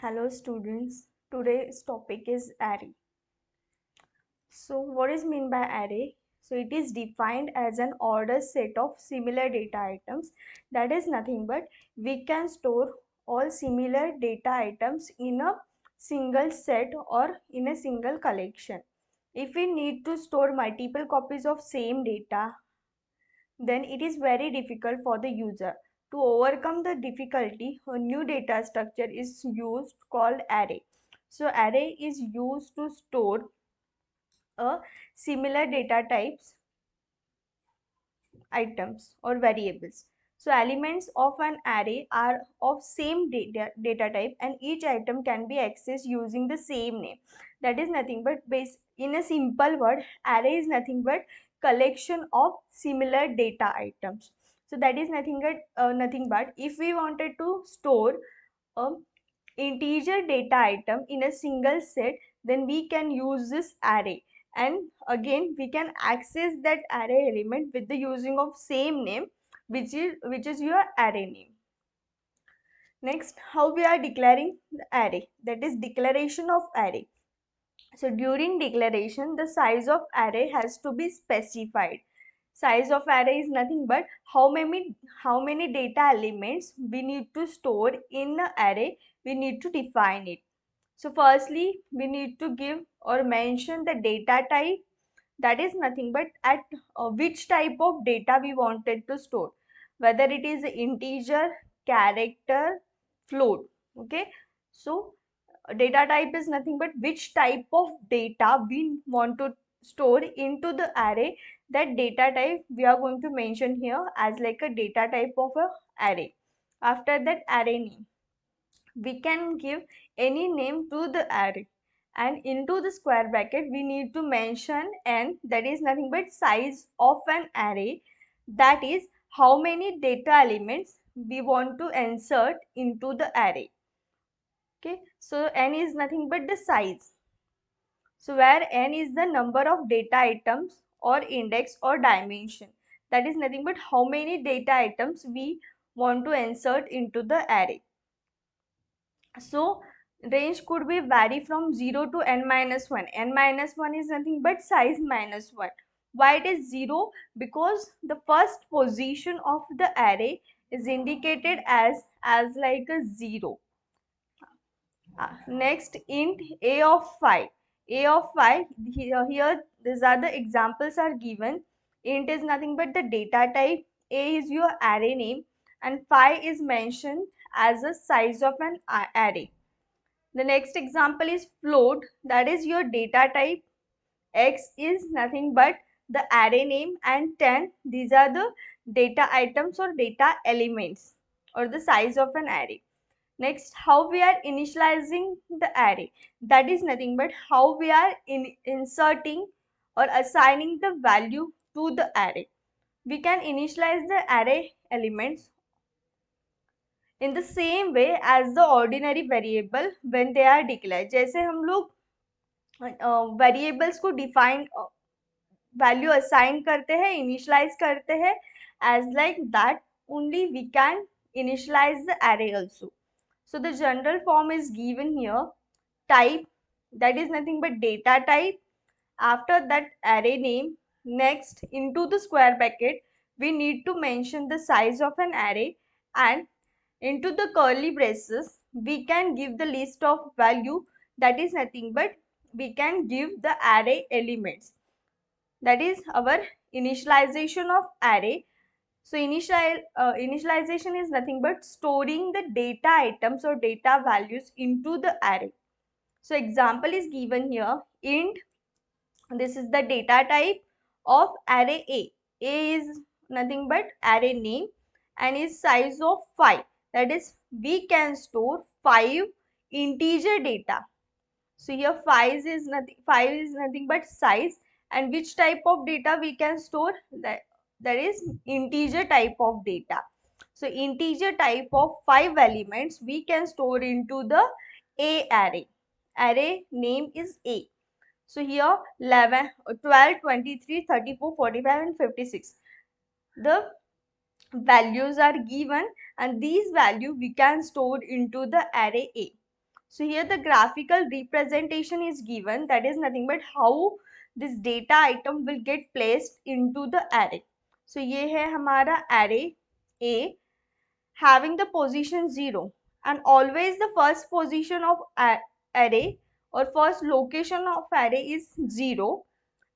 Hello students, today's topic is array. So what is mean by array? So it is defined as an ordered set of similar data items. That is nothing but we can store all similar data items in a single set or in a single collection. If we need to store multiple copies of same data, then it is very difficult for the user. To overcome the difficulty, a new data structure is used called array. So array is used to store a similar data types, items or variables. So elements of an array are of same data type and each item can be accessed using the same name. That is nothing but in a simple word, array is nothing but collection of similar data items. So that is nothing but if we wanted to store a integer data item in a single set, then we can use this array, and again we can access that array element with the using of same name, which is your array name. Next, how we are declaring the array, that is declaration of array. So during declaration, the size of array has to be specified. Size of array is nothing but how many data elements we need to store in the array. We need to define it. So firstly, we need to give or mention the data type. That is nothing but at which type of data we wanted to store, whether it is integer, character, float. Okay, so data type is nothing but which type of data we want to store into the array. That data type we are going to mention here as like a data type of a array. After that, array name, we can give any name to the array, and into the square bracket we need to mention n, that is nothing but size of an array, that is how many data elements we want to insert into the array. Okay, so n is nothing but the size. So where n is the number of data items or index or dimension, that is nothing but how many data items we want to insert into the array. So range could be vary from 0 to n minus 1. N minus 1 is nothing but size minus 1. Why it is 0? Because the first position of the array is indicated as like a 0. Next, int a of 5. A of 5, here these are the examples are given. Int is nothing but the data type, a is your array name, and 5 is mentioned as a size of an array. The next example is float, that is your data type. X is nothing but the array name, and 10, these are the data items or data elements or the size of an array. Next, how we are initializing the array, that is nothing but how we are inserting or assigning the value to the array. We can initialize the array elements in the same way as the ordinary variable when they are declared. जैसे हम लोग variables को define value assign करते हैं, initialise करते हैं, as like that only we can initialize the array also. So the general form is given here. Type, that is nothing but data type. After that, array name. Next, into the square bracket we need to mention the size of an array, and into the curly braces we can give the list of value, that is nothing but we can give the array elements. That is our initialization of array. So initialization is nothing but storing the data items or data values into the array. So example is given here. Int, this is the data type of array A. A is nothing but array name and is size of 5. That is, we can store 5 integer data. So here 5 is nothing but size, and which type of data we can store, that is integer type of data. So integer type of 5 elements we can store into the A array. Array name is A. So here 11, 12, 23, 34, 45 and 56. The values are given, and these value we can store into the array A. So here the graphical representation is given, that is nothing but how this data item will get placed into the array. So ये है हमारा array A having the position 0, and always the first position of array or first location of array is 0,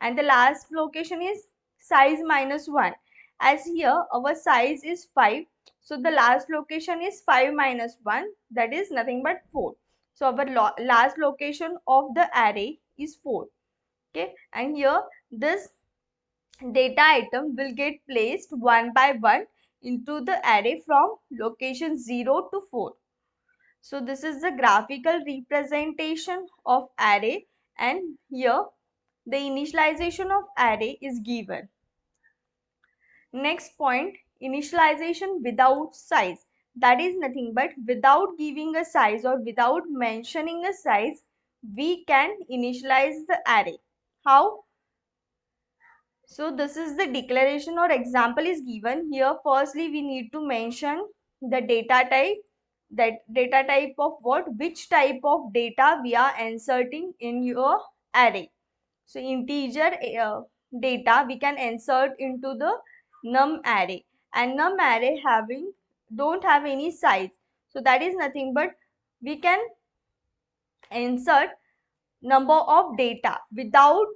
and the last location is size -1. As here our size is 5, so the last location is 5 minus 1, that is nothing but 4. So our last location of the array is 4. Okay, and here this data item will get placed one by one into the array from location 0 to 4. So this is the graphical representation of array, and here the initialization of array is given. Next point, initialization without size. That is nothing but without giving a size or without mentioning a size, we can initialize the array. How? So this is the declaration or example is given here. Firstly, we need to mention the data type. That data type of what? Which type of data we are inserting in your array. So integer data we can insert into the num array, and num array don't have any size. So that is nothing but we can insert number of data without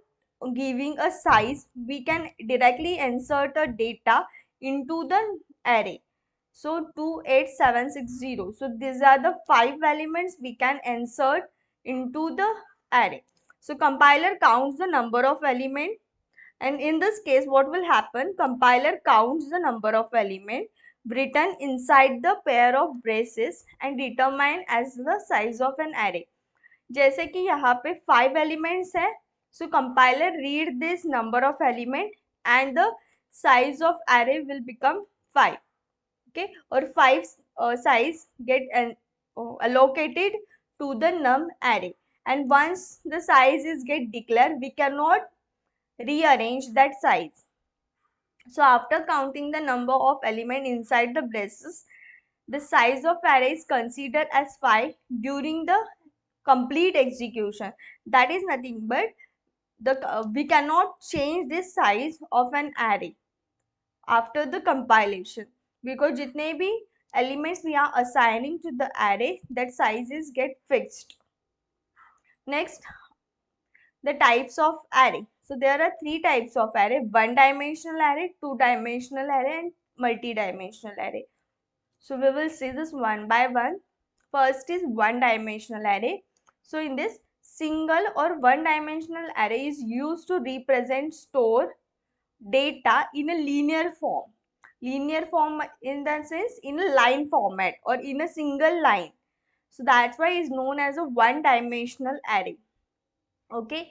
giving a size. We can directly insert a data into the array. So 28760. So these are the 5 elements we can insert into the array. So compiler counts the number of element, and in this case what will happen, compiler counts the number of element written inside the pair of braces and determine as the size of an array. जैसे कि यहाँ पे 5 elements है, so compiler read this number of element and the size of array will become 5. Okay, और 5 size get allocated to the num array, and once the size is get declared, we cannot rearrange that size. So after counting the number of element inside the braces, the size of array is considered as 5 during the complete execution. That is nothing but we cannot change this size of an array after the compilation, because jitne bhi elements we are assigning to the array, that sizes get fixed. Next, the types of array. So there are 3 types of array: one dimensional array, two dimensional array, and multi-dimensional array. So we will see this one by one. First is one dimensional array. So in this, single or one dimensional array is used to represent store data in a linear form. Linear form in the sense in a line format or in a single line. So that's why it's known as a one dimensional array. Okay.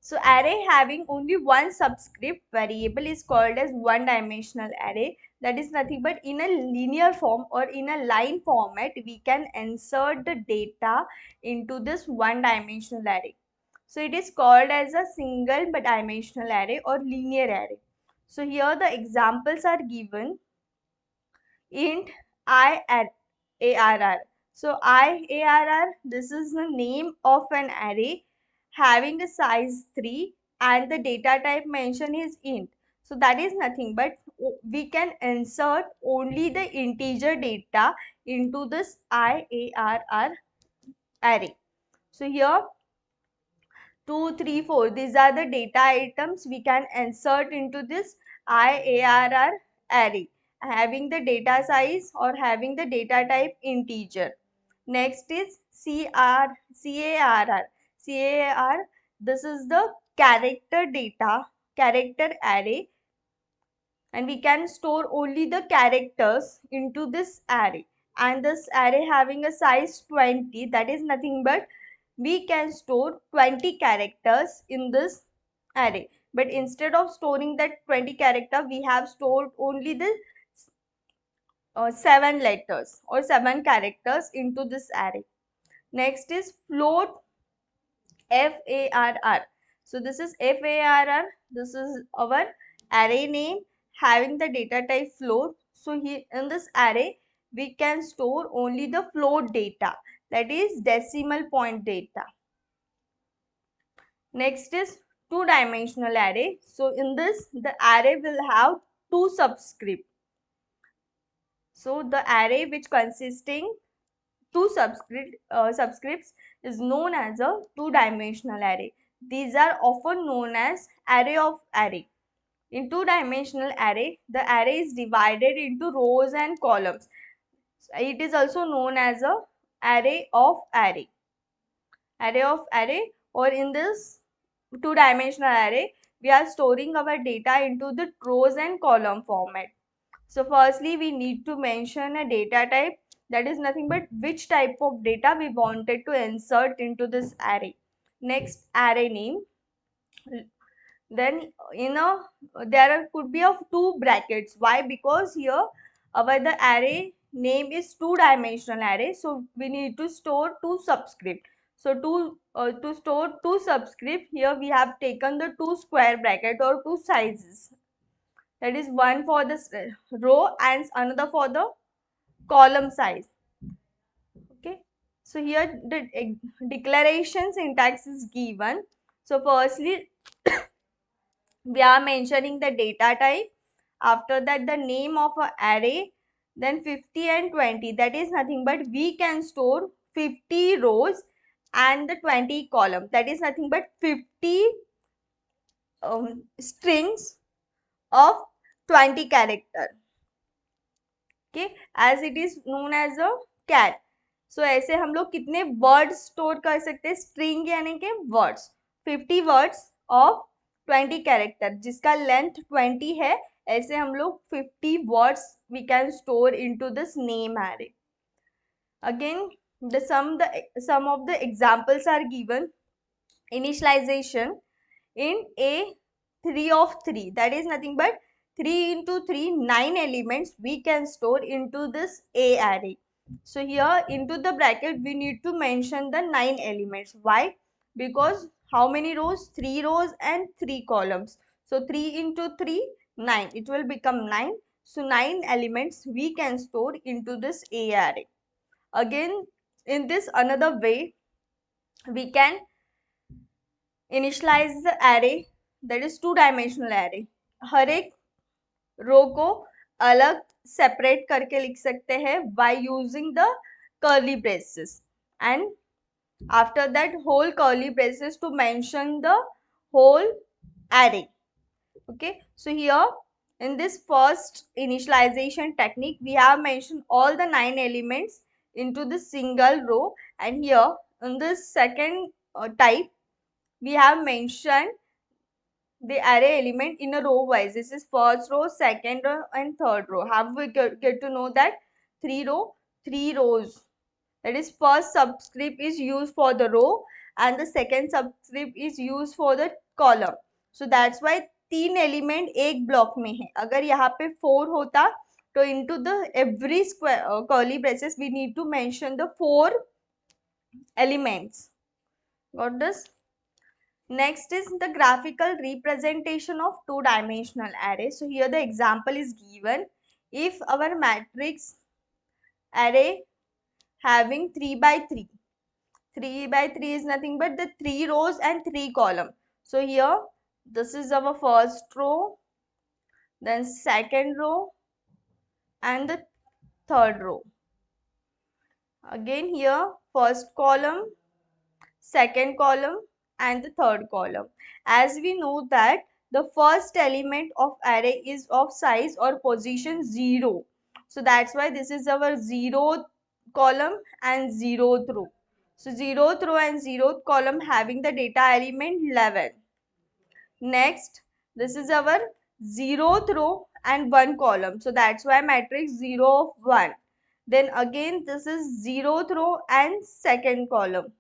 So array having only one subscript variable is called as one dimensional array. That is nothing but in a linear form or in a line format, we can insert the data into this one dimensional array. So it is called as a single dimensional array or linear array. So here the examples are given. Int IARR. So IARR, this is the name of an array having a size 3 and the data type mentioned is int. So that is nothing but we can insert only the integer data into this IARR array. So here 2, 3, 4, these are the data items we can insert into this IARR array having the data size or having the data type integer. Next is CARR. This is the character data, character array, and we can store only the characters into this array, and this array having a size 20, that is nothing but we can store 20 characters in this array. But instead of storing that 20 character, we have stored only the 7 letters or 7 characters into this array. Next is float FARR. So this is FARR. This is our array name having the data type float. So here in this array, we can store only the float data. that is decimal point data. Next is two-dimensional array. So in this, the array will have two subscript. So the array which consisting two subscripts is known as a two-dimensional array. These are often known as array of array. In two-dimensional array, the array is divided into rows and columns. It is also known as a array of array. Array of array, or in this two-dimensional array, we are storing our data into the rows and column format. So firstly, we need to mention a data type, that is nothing but which type of data we wanted to insert into this array. Next, array name. Then there could be of two brackets. Why? Because here our the array name is two-dimensional array, so we need to store two subscript. So to store two subscript, here we have taken the two square bracket or two sizes. That is one for the row and another for the column size. Okay. So here the declaration syntax is given. So firstly, we are mentioning the data type. After that, the name of an array. Then 50 and 20. That is nothing but we can store 50 rows and the 20 column. That is nothing but 50 strings of 20 character. Okay, as it is known as a cat. So ऐसे हम लोग कितने words store कर सकते हैं? String यानी के words, 50 words of 20 character, जिसका लेंथ 20 है, ऐसे हम लोग 50 words we can store into this name array. Again, some of the examples are given. Initialization in a 3 of 3, that is nothing but 3 into 3, 9 elements we can store into this A array. So here into the bracket we need to mention the 9 elements. Why? Because how many rows? 3 rows and 3 columns. So 3 into 3, 9. It will become 9. So 9 elements we can store into this A array. Again, in this another way, we can initialize the array, that is two-dimensional array. हर एक रो को अलग separate करके लिख सकते हैं by using the curly braces, and after that whole curly braces to mention the whole array. Okay, so here in this first initialization technique, we have mentioned all the 9 elements into the single row, and here in this second type, we have mentioned the array element in a row wise. This is first row, second row and third row. Have we get to know that 3 row, 3 rows. That is first subscript is used for the row and the second subscript is used for the column. So that's why 3 element एक block में है. अगर यहाँ पे 4 होता तो into the every square curly braces we need to mention the 4 elements. Got this? Next is the graphical representation of two-dimensional array. So here the example is given. If our matrix array having 3 by 3, 3 by 3 is nothing but the 3 rows and 3 columns. So here this is our first row, then second row and the third row. Again here first column, second column and the third column. As we know that the first element of array is of size or position 0. So that's why this is our 0th column and 0th row. So 0th row and 0th column having the data element 11. Next, this is our 0th row and 1 column. So that's why matrix 0 of 1. Then again this is 0th row and second column.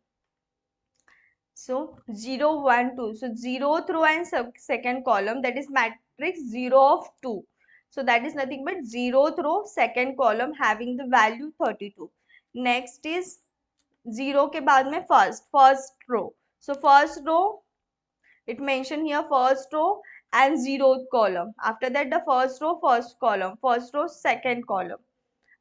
So 0, 1, 2. So 0th row and second column, that is matrix 0 of 2. So that is nothing but 0th row, second column having the value 32. Next is 0 के बाद में first row. So first row, it mentioned here first row and 0th column. After that the first row, first column, first row, second column.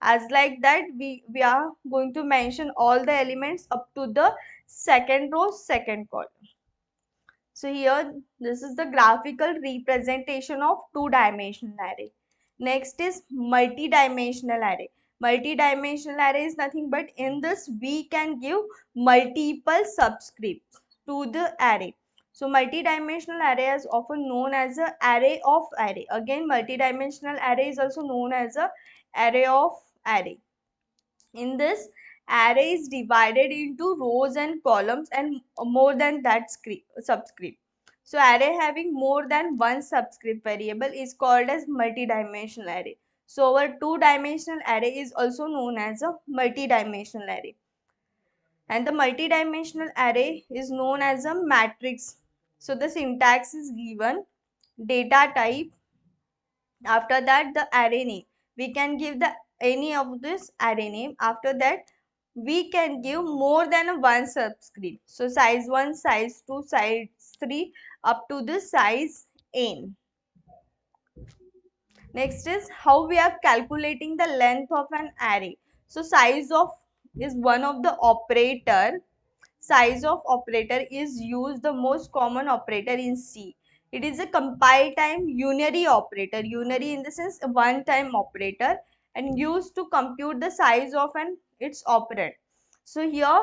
As like that, we are going to mention all the elements up to the second row, second column. So here, this is the graphical representation of two-dimensional array. Next is multi-dimensional array. Multi-dimensional array is nothing but in this we can give multiple subscripts to the array. So multi-dimensional array is often known as a array of array. Again, multi-dimensional array is also known as a array of array. In this, array is divided into rows and columns and more than that subscript. So array having more than one subscript variable is called as multi-dimensional array. So our two-dimensional array is also known as a multi-dimensional array. And the multi-dimensional array is known as a matrix. So the syntax is given, data type, after that the array name. We can give the any of this array name. After that we can give more than one subscript. So size 1, size 2, size 3 up to the size n. Next is how we are calculating the length of an array. So size of is one of the operator. Size of operator is used the most common operator in C. It is a compile time unary operator. Unary in the sense a one time operator and used to compute the size of an its operand. So here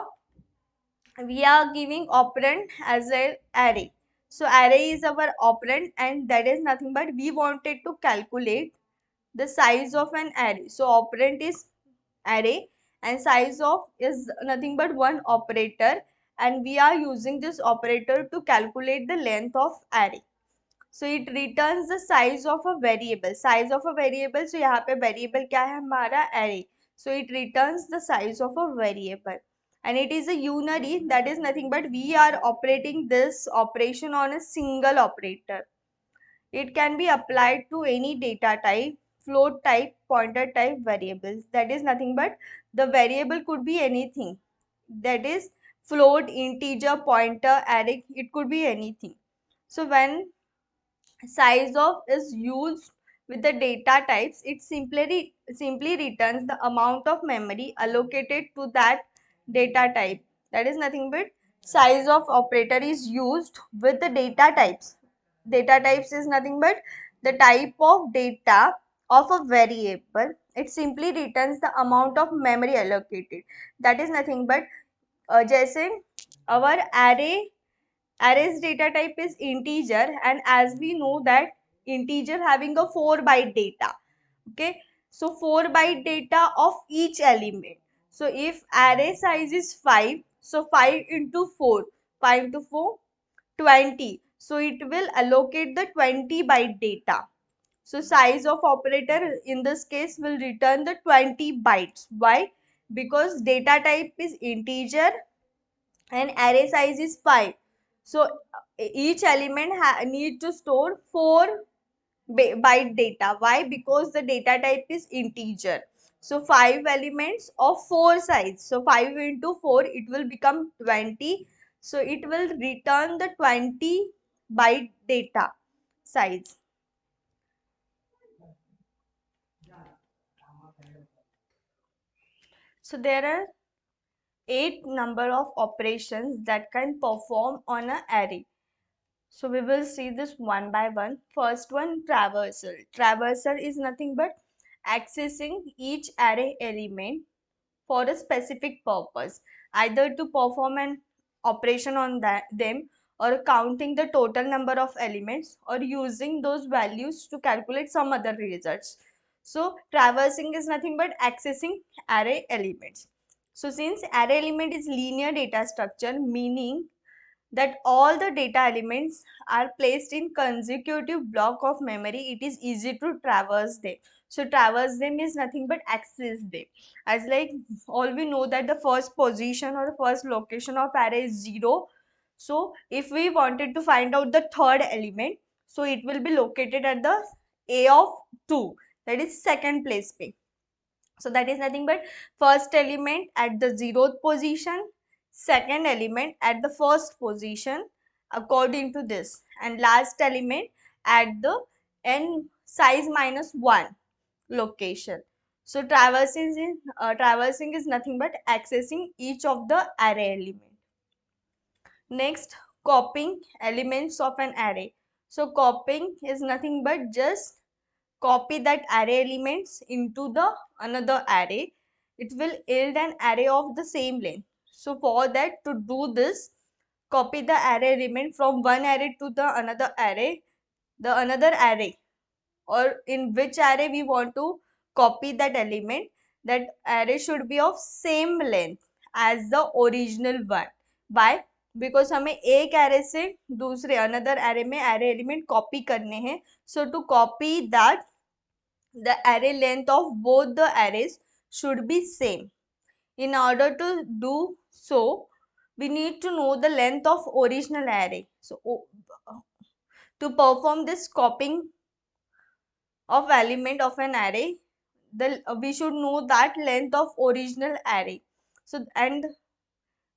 we are giving operand as an array. So array is our operand and that is nothing but we wanted to calculate the size of an array. So operand is array and size of is nothing but one operator and we are using this operator to calculate the length of array. So it returns the size of a variable. Size of a variable, so यहाँ पे variable क्या है हमारा array. So it returns the size of a variable and it is a unary, that is nothing but we are operating this operation on a single operator. It can be applied to any data type, float type, pointer type variables. That is nothing but the variable could be anything. That is float, integer, pointer, array, it could be anything. So when size of is used with the data types, it simply returns the amount of memory allocated to that data type. That is nothing but size of operator is used with the data types. Data types is nothing but the type of data of a variable. It simply returns the amount of memory allocated. That is nothing but जैसे our array's data type is integer and as we know that integer having a 4 byte data. Okay, so 4 byte data of each element. So if array size is 5, so 5 into 4, 5 into 4, 20. So it will allocate the 20 byte data. So size of operator in this case will return the 20 bytes. Why? Because data type is integer and array size is 5. So each element need to store 4 byte data. Why? Because the data type is integer. So 5 elements of 4 size. So 5 into 4 it will become 20. So it will return the 20 byte data size. So there are 8 number of operations that can perform on an array. So we will see this one by one. First one, traversal. Traversal is nothing but accessing each array element for a specific purpose, either to perform an operation on them or counting the total number of elements or using those values to calculate some other results. So traversing is nothing but accessing array elements. So since array element is linear data structure, meaning that all the data elements are placed in consecutive block of memory, it is easy to traverse them. So traverse them is nothing but access them. As like all we know that the first position or the first location of array is 0. So if we wanted to find out the third element, so it will be located at the A of 2, that is second place पे. So that is nothing but first element at the 0th position, second element at the first position according to this, and last element at the n size minus 1 location. So traversing is nothing but accessing each of the array element. Next, copying elements of an array. So copying is nothing but just copy that array elements into the another array. It will yield an array of the same length. So for that, to do this, copy the array element from one array to the another array, or in which array we want to copy that element, that array should be of same length as the original one. Why? Because हमें एक array से दूसरे another array में array element copy करने हैं. So to copy that, the array length of both the arrays should be same. In order to do so, we need to know the length of original array. So to perform this copying of element of an array, we should know that length of original array. So and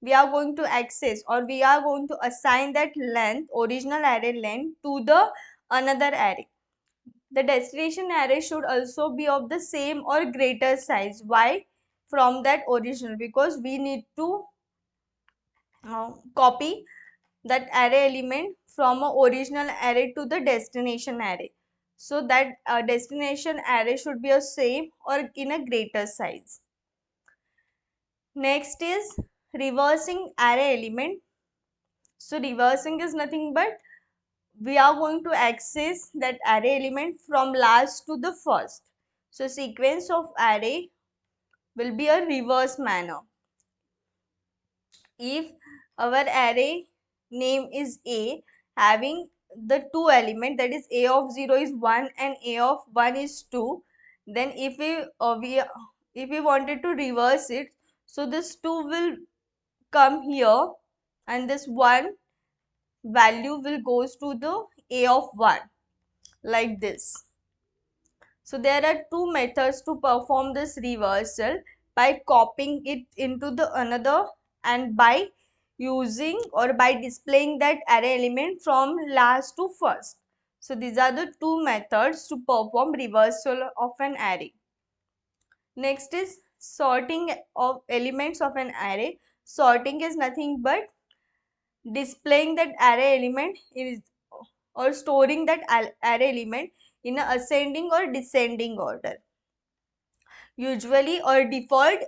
we are going to access, or we are going to assign that length, original array length, to the another array. The destination array should also be of the same or greater size. Why? From that original, because we need to copy that array element from a original array to the destination array. So that destination array should be a same or in a greater size. Next is reversing array element. So reversing is nothing but we are going to access that array element from last to the first. So sequence of array will be a reverse manner. If our array name is A, having the two element, that is A of 0 is 1 and A of 1 is 2, then if we wanted to reverse it, so this 2 will come here and this 1 value will goes to the A of 1, like this. So there are two methods to perform this reversal: by copying it into the another, and by using or by displaying that array element from last to first. So these are the two methods to perform reversal of an array. Next is sorting of elements of an array. Sorting is nothing but displaying that array element is, or storing that array element in a ascending or descending order. Usually or default,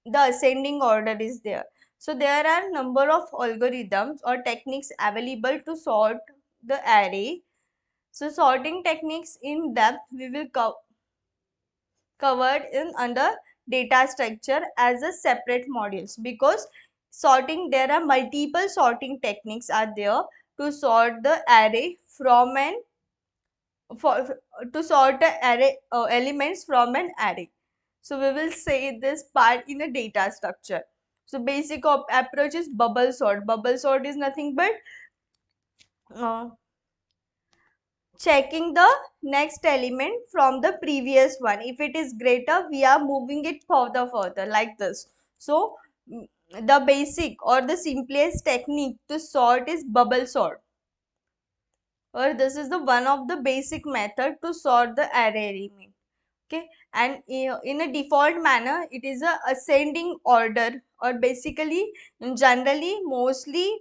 the ascending order is there. So there are number of algorithms or techniques available to sort the array. So sorting techniques in depth we will covered in under data structure as a separate modules, because sorting, there are multiple sorting techniques are there to sort the array from an to sort the array elements from an array. So we will say this part in a data structure. So basic approach is bubble sort. Bubble sort is nothing but uh, checking the next element from the previous one. If it is greater, we are moving it further like this. So the basic or the simplest technique to sort is bubble sort, or this is the one of the basic method to sort the array element. Okay, and in a default manner it is a ascending order, or basically generally mostly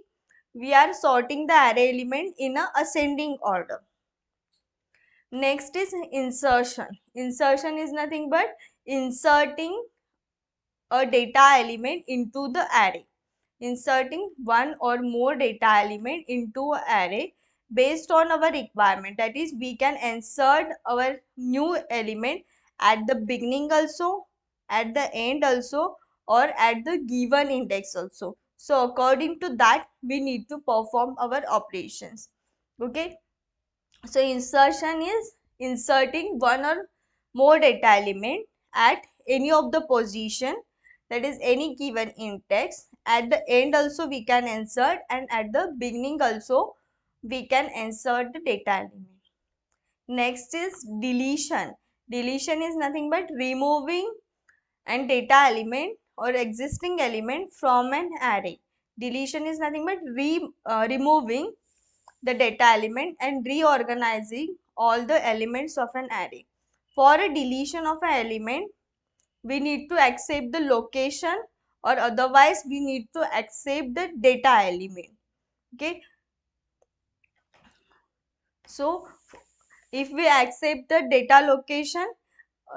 we are sorting the array element in a ascending order. Next is insertion. Insertion is nothing but inserting a data element into the array. Inserting one or more data element into an array based on our requirement. That is, we can insert our new element at the beginning also, at the end also, or at the given index also. So according to that, we need to perform our operations. Okay. So insertion is inserting one or more data element at any of the position, that is any given index. At the end also we can insert, and at the beginning also we can insert the data element. Next is deletion. Deletion is nothing but removing an data element or existing element from an array. Deletion is nothing but removing the data element and reorganizing all the elements of an array. For a deletion of an element, we need to accept the location, or otherwise we need to accept the data element. Okay, so if we accept the data location,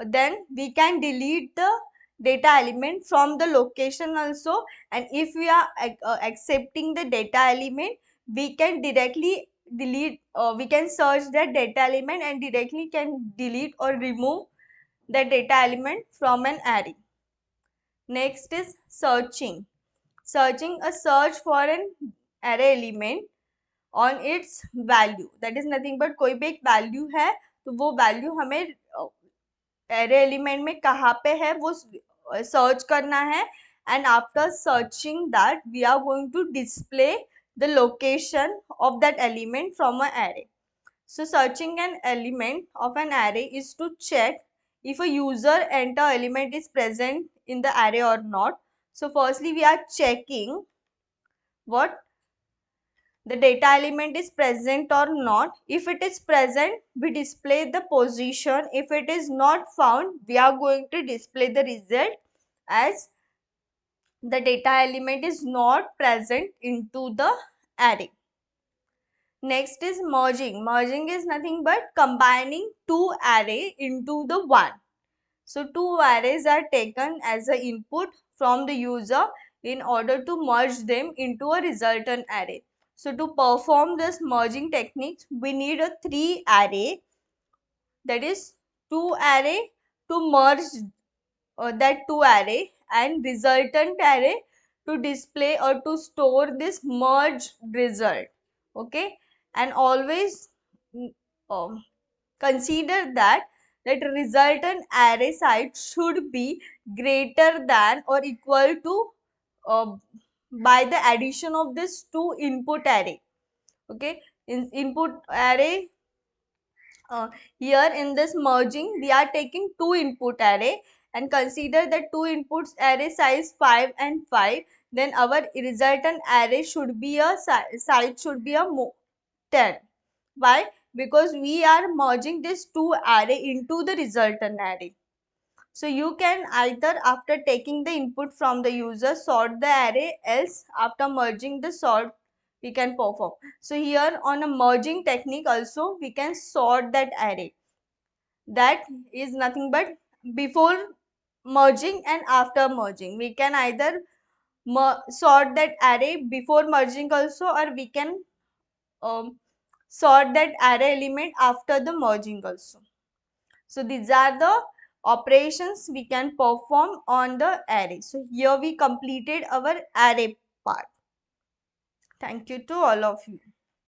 then we can delete the data element from the location also, and if we are accepting the data element, we can directly delete, we can search that data element and directly can delete or remove the data element from an array. Next is searching. Searching, a search for an array element on its value, that is nothing but कोई भी एक value है तो वो value हमें array element में कहाँ पे है वो सर्च करना है, and after searching that we are going to display the location of that element from a array. So searching an element of an array is to check if a user enter element is present in the array or not. So firstly we are checking what the data element is present or not. If it is present, we display the position. If it is not found, we are going to display the result as the data element is not present into the array. Next is merging. Merging is nothing but combining two arrays into the one. So two arrays are taken as an input from the user in order to merge them into a resultant array. So to perform this merging technique, we need a three array, that is two array to merge that two array, and resultant array to display or to store this merged result. Okay, and always um, consider that resultant array size should be greater than or equal to uh, by the addition of this two input array. Okay, in input array, here in this merging we are taking two input array, and consider that two inputs array size 5 and 5, then our resultant array should be a size should be a 10. Why? Because we are merging this two array into the resultant array. So you can either, after taking the input from the user, sort the array, else after merging the sort we can perform. So here on a merging technique also we can sort that array. That is nothing but before merging and after merging. We can either sort that array before merging also, or we can sort that array element after the merging also. So these are the operations we can perform on the array. So here we completed our array part. Thank you to all of you.